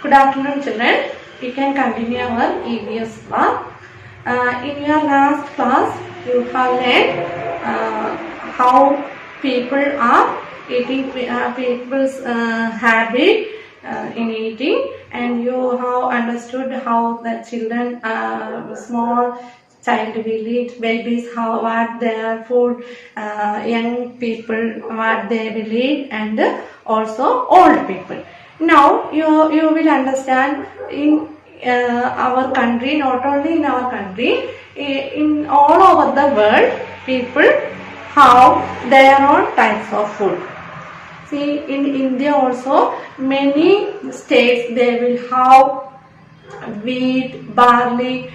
Good afternoon, children. We can continue our EVS class. In your last class, you have learned how people are eating, people's habit in eating, and you have understood how the children, small child will eat, babies how what their food, young people what they will eat, and also old people. Now you will understand in our country, not only in our country, in all over the world, people have their own types of food. See, in India also, many states they will have wheat, barley,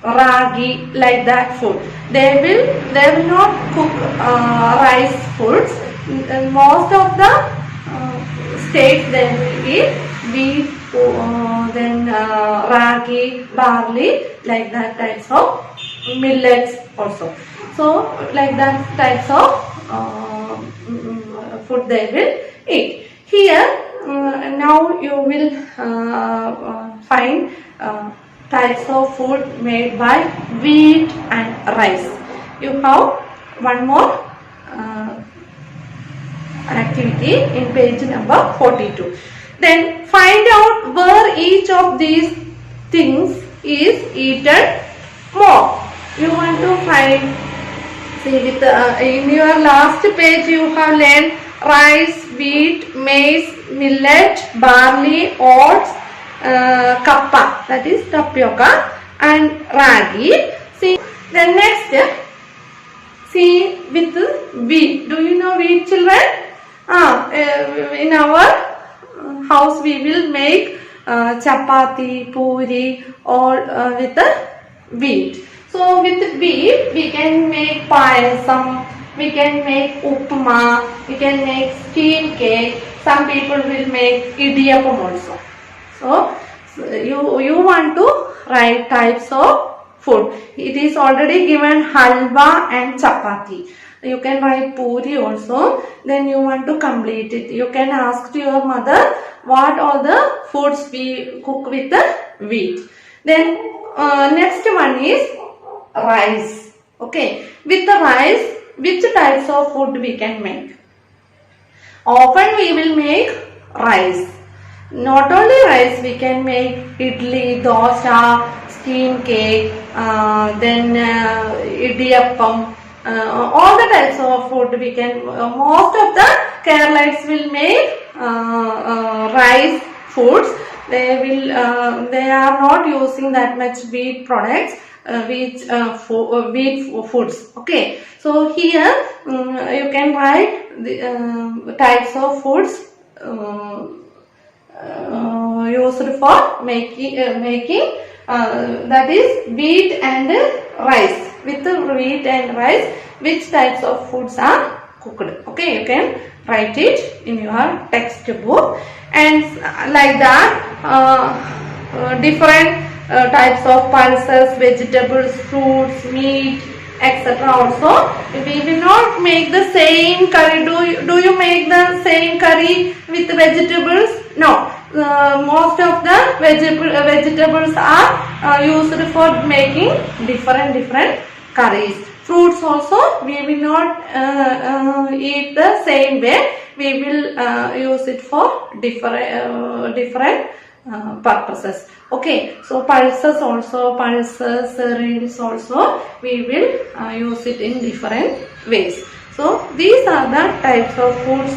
ragi, like that food. They will not cook rice foods. Most of the states they will eat wheat, then ragi, barley, like that types of millets also. So like that types of food they will eat. Here now you will find types of food made by wheat and rice. You have one more activity in page number 42. Then find out where each of these things is eaten more. You want to find. See, with in your last page you have learned rice, wheat, maize, millet, barley, oats, kappa, that is tapioca, and ragi. See, the next, see with wheat. Do you know wheat, children? In our house we will make chapati, puri, all with the wheat. So with wheat we can make payasam, we can make upma, we can make steam cake. Some people will make idiyappam also. So you want to write types of food. It is already given halwa and chapati. You can write puri also. Then you want to complete it. You can ask to your mother what all the foods we cook with the wheat. Then next one is rice. Okay, with the rice, which types of food we can make? Often we will make rice. Not only rice, we can make idli, dosa, steam cake, then idiyappam, all the types of food we can. Most of the Keralites will make rice foods. They are not using that much wheat products. Wheat foods. Okay, so here you can write the types of foods used for making that is wheat and rice. With wheat and rice, which types of foods are cooked? Okay, you can write it in your textbook, and like that different types of pulses, vegetables, fruits, meat, etc. Also, we will not make the same curry. Do you make the same curry with vegetables? No. Most of the vegetables are used for making different curries. Fruits also we will not eat the same way. We will use it for different purposes. Okay, so pulses, cereals also we will use it in different ways. So these are the types of foods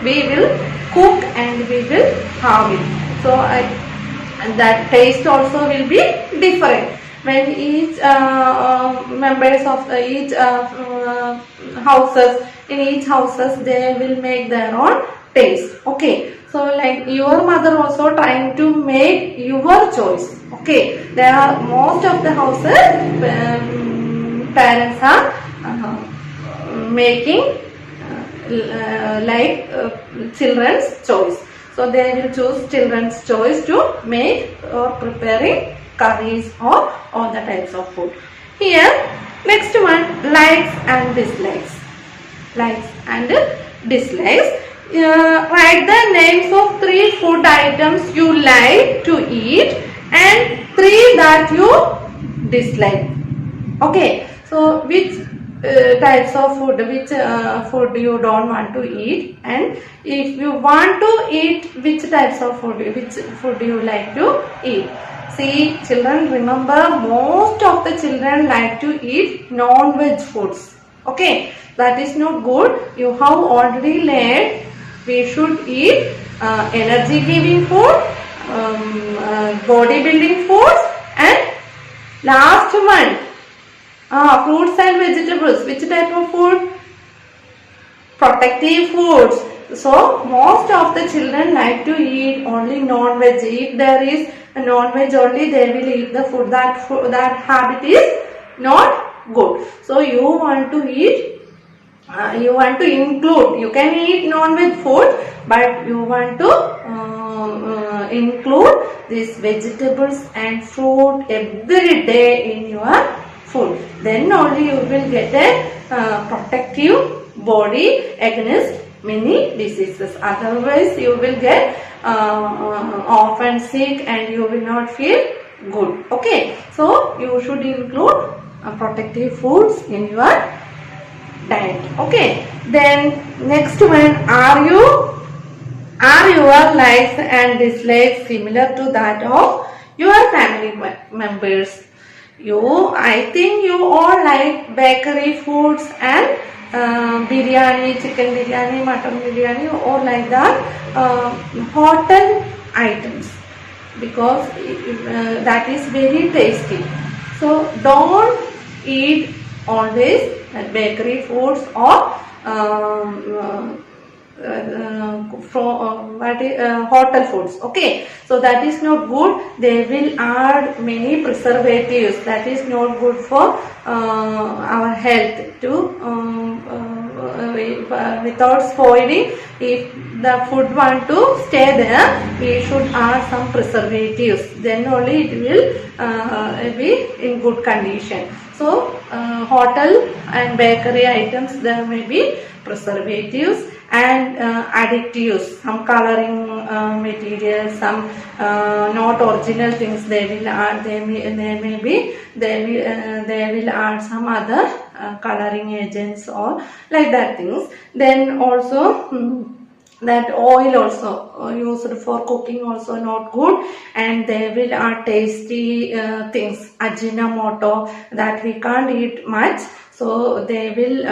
we will cook and we will have it. So that taste also will be different when each members of each houses, in each houses they will make their own taste. Okay, so like your mother also trying to make your choice. Okay, there are most of the houses parents are making like children's choice. So they will choose children's choice to make or preparing curries or all the types of food. Here next one, likes and dislikes. Likes and dislikes. write the names of 3 food items you like to eat and 3 that you dislike. Okay, so which types of food, which food you don't want to eat, and if you want to eat, which types of food, which food you like to eat. See children, remember most of the children like to eat non-veg foods. Okay, that is not good. You have already learned we should eat energy giving food, body building foods, and last one fruits and vegetables. Which type of food? Protective foods. So most of the children like to eat only non-veg. If there is a non-veg only, they will eat the food. That habit is not good. So you want to eat, you want to include, you can eat non-veg food, but you want to include these vegetables and fruit every day in your food. Then only you will get a protective body against many diseases. Otherwise you will get often sick and you will not feel good. Okay, so you should include protective foods in your diet. Okay, then next one, are your likes and dislikes similar to that of your family members? I think you all like bakery foods and biryani, chicken biryani, mutton biryani, or like that hotel items, because that is very tasty. So don't eat always bakery foods or hotel foods. Okay, so that is not good. They will add many preservatives. That is not good for our health without spoiling. If the food want to stay there, we should add some preservatives, then only it will be in good condition. So hotel and bakery items, there may be preservatives and additives, some coloring materials, some not original things they will add. They will add some other coloring agents or like that things. Then also that oil also used for cooking also not good, and they will add tasty things, Ajinomoto, that we can't eat much. So they will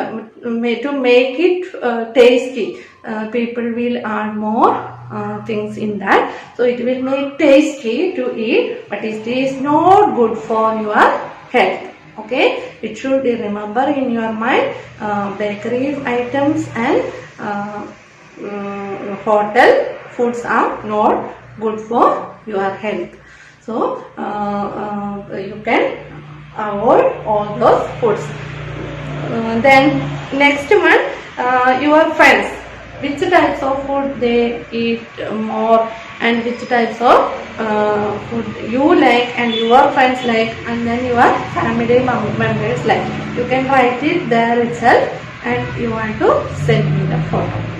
to make it tasty, people will add more things in that, so it will make tasty to eat, but it is not good for your health. Okay, it should be remember in your mind, bakery items and hotel foods are not good for your health. So you can avoid all those foods. Then next one, your friends, which types of food they eat more, and which types of food you like and your friends like, and then your family members like. You can write it there itself and you want to send me the photo.